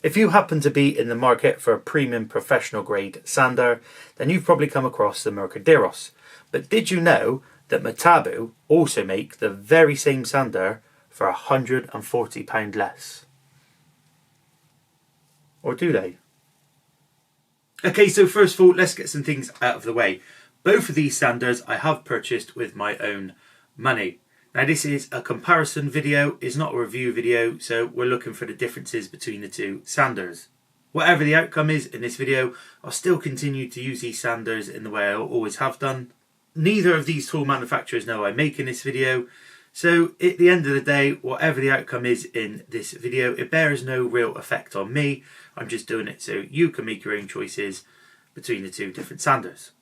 If you happen to be in the market for a premium professional grade sander, then you've probably come across the Mirka Deros. But did you know that Metabo also make the very same sander for £140 less? Or do they? Okay, so first of all, let's get some things out of the way. Both of these sanders I have purchased with my own money. Now this is a comparison video, it's not a review video, so we're looking for the differences between the two sanders. Whatever the outcome is in this video, I'll still continue to use these sanders in the way I always have done. Neither of these tool manufacturers know I'm making this video, so at the end of the day, whatever the outcome is in this video, it bears no real effect on me. I'm just doing it so you can make your own choices between the two different sanders.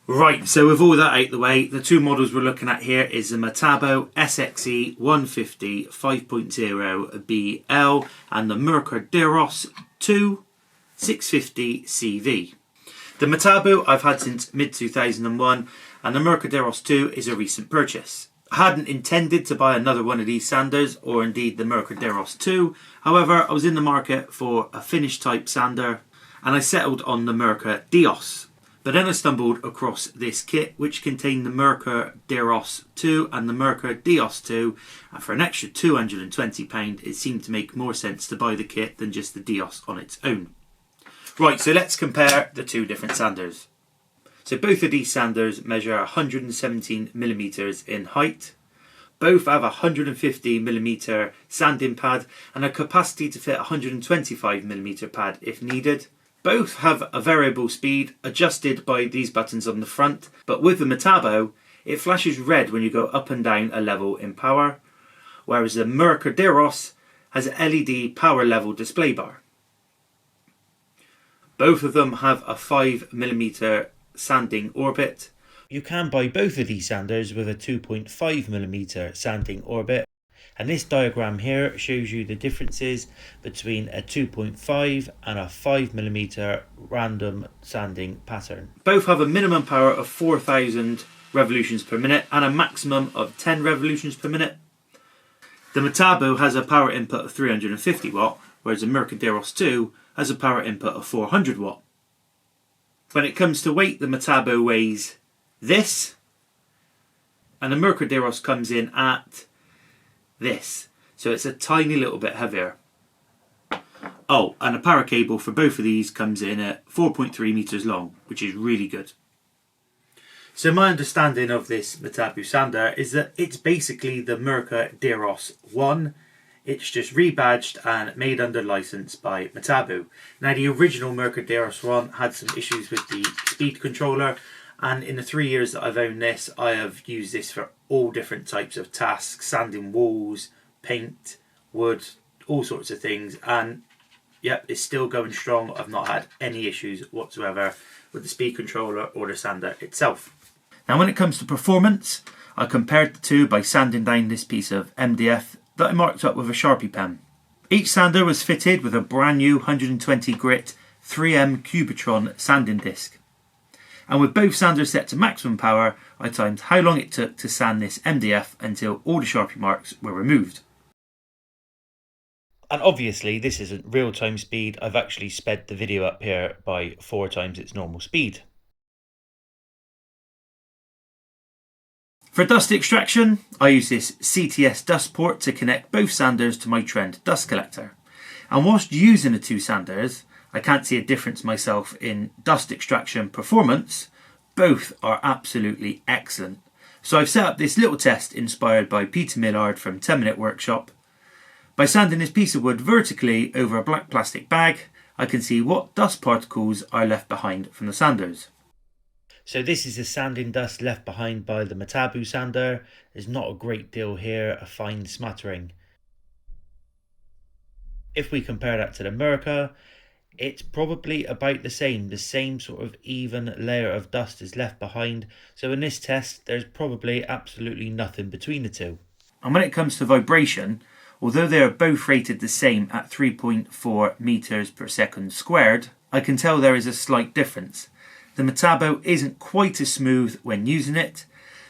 Right, so with all that out the way, the two models we're looking at here is the Metabo SXE 150 5.0 BL and the Mirka Deros 2 650 CV. The Metabo I've had since mid-2001 and the Mirka Deros 2 is a recent purchase. I hadn't intended to buy another one of these sanders or indeed the Mirka Deros 2, however I was in the market for a finish type sander and I settled on the Mirka Deros. But then I stumbled across this kit which contained the Mirka Deros 2 and the Mirka Deros 2, and for an extra £220 it seemed to make more sense to buy the kit than just the Deros on its own. Right, so let's compare the two different sanders. So both of these sanders measure 117mm in height. Both have a 150mm sanding pad and a capacity to fit a 125mm pad if needed. Both have a variable speed adjusted by these buttons on the front, but with the Metabo, it flashes red when you go up and down a level in power, whereas the Mirka Deros has an LED power level display bar. Both of them have a 5mm sanding orbit. You can buy both of these sanders with a 2.5mm sanding orbit. And this diagram here shows you the differences between a 2.5 and a 5mm random sanding pattern. Both have a minimum power of 4,000 revolutions per minute and a maximum of 10 revolutions per minute. The Metabo has a power input of 350 watt, whereas the Mirka Deros 2 has a power input of 400 watt. When it comes to weight, the Metabo weighs this, and the Mirka Deros comes in at this, so it's a tiny little bit heavier. Oh, and a power cable for both of these comes in at 4.3 meters long, which is really good. So my understanding of this Metabo sander is that it's basically the Mirka Deros 1. It's just rebadged and made under license by Metabo. Now the original Mirka Deros 1 had some issues with the speed controller, and in the 3 years that I've owned this, I have used this for all different types of tasks, sanding walls, paint, wood, all sorts of things, and yep, it's still going strong. I've not had any issues whatsoever with the speed controller or the sander itself. Now when it comes to performance, I compared the two by sanding down this piece of MDF that I marked up with a Sharpie pen. Each sander was fitted with a brand new 120 grit 3M Cubitron sanding disc. And with both sanders set to maximum power, I timed how long it took to sand this MDF until all the Sharpie marks were removed. And obviously this isn't real time speed, I've actually sped the video up here by 4 times its normal speed. For dust extraction, I use this CTS dust port to connect both sanders to my Trend dust collector. And whilst using the two sanders, I can't see a difference myself in dust extraction performance. Both are absolutely excellent. So I've set up this little test inspired by Peter Millard from 10 Minute Workshop. By sanding this piece of wood vertically over a black plastic bag, I can see what dust particles are left behind from the sanders. So this is the sanding dust left behind by the Metabo sander. There's not a great deal here, a fine smattering. If we compare that to the Mirka, it's probably about the same sort of even layer of dust is left behind. So in this test, there's probably absolutely nothing between the two. And when it comes to vibration, although they are both rated the same at 3.4 meters per second squared, I can tell there is a slight difference. The Metabo isn't quite as smooth when using it.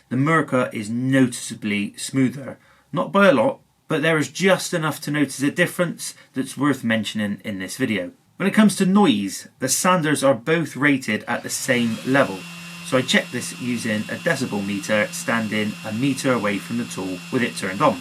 The Mirka is noticeably smoother, not by a lot, but there is just enough to notice a difference that's worth mentioning in this video. When it comes to noise, the sanders are both rated at the same level. So I checked this using a decibel meter, standing a metre away from the tool with it turned on.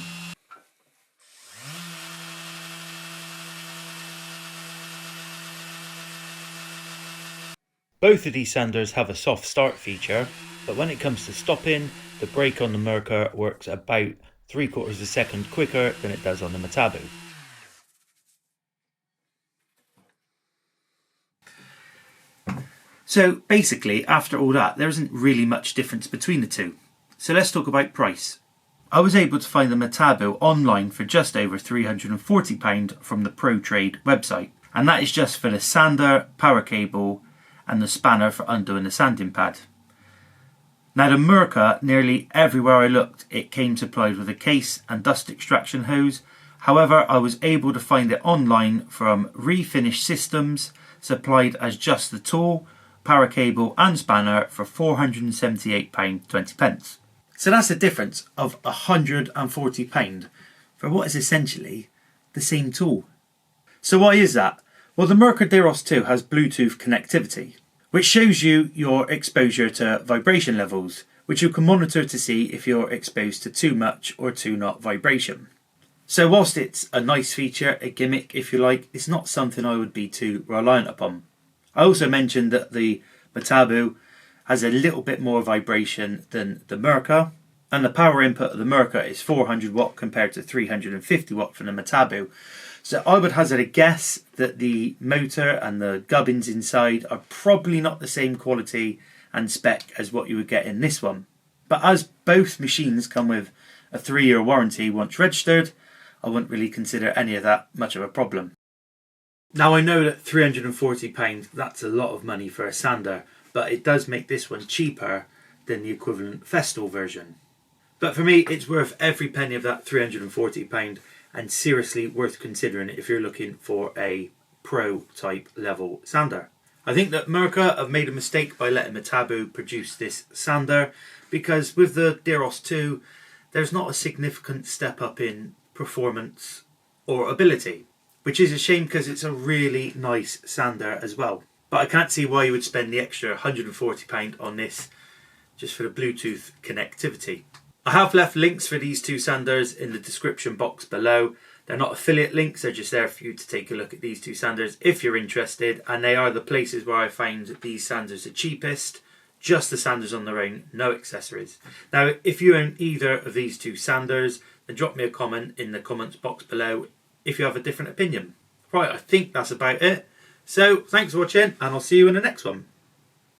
Both of these sanders have a soft start feature, but when it comes to stopping, the brake on the Mirka works about 3/4 of a second quicker than it does on the Metabo. So basically, after all that, there isn't really much difference between the two. So let's talk about price. I was able to find the Metabo online for just over £340 from the Pro Trade website, and that is just for the sander, power cable and the spanner for undoing the sanding pad. Now the Mirka, nearly everywhere I looked, it came supplied with a case and dust extraction hose. However, I was able to find it online from Refinish Systems, supplied as just the tool, power cable and spanner for £478.20. So that's a difference of £140 for what is essentially the same tool. So why is that? Well, the Mirka Deros 2 has Bluetooth connectivity, which shows you your exposure to vibration levels, which you can monitor to see if you're exposed to too much or too not vibration. So whilst it's a nice feature, a gimmick if you like, it's not something I would be too reliant upon. I also mentioned that the Metabo has a little bit more vibration than the Mirka, and the power input of the Mirka is 400 watt compared to 350 watt from the Metabo. So I would hazard a guess that the motor and the gubbins inside are probably not the same quality and spec as what you would get in this one. But as both machines come with a 3-year warranty once registered, I wouldn't really consider any of that much of a problem. Now I know that £340, that's a lot of money for a sander, but it does make this one cheaper than the equivalent Festool version. But for me, it's worth every penny of that £340 and seriously worth considering if you're looking for a pro type level sander. I think that Mirka have made a mistake by letting Metabo produce this sander, because with the Deros 2, there's not a significant step up in performance or ability, which is a shame because it's a really nice sander as well. But I can't see why you would spend the extra £140 on this just for the Bluetooth connectivity. I have left links for these two sanders in the description box below. They're not affiliate links, they're just there for you to take a look at these two sanders if you're interested, and they are the places where I found these sanders the cheapest, just the sanders on their own, no accessories. Now if you own either of these two sanders, then drop me a comment in the comments box below if you have a different opinion. Right, I think that's about it. So thanks for watching, and I'll see you in the next one.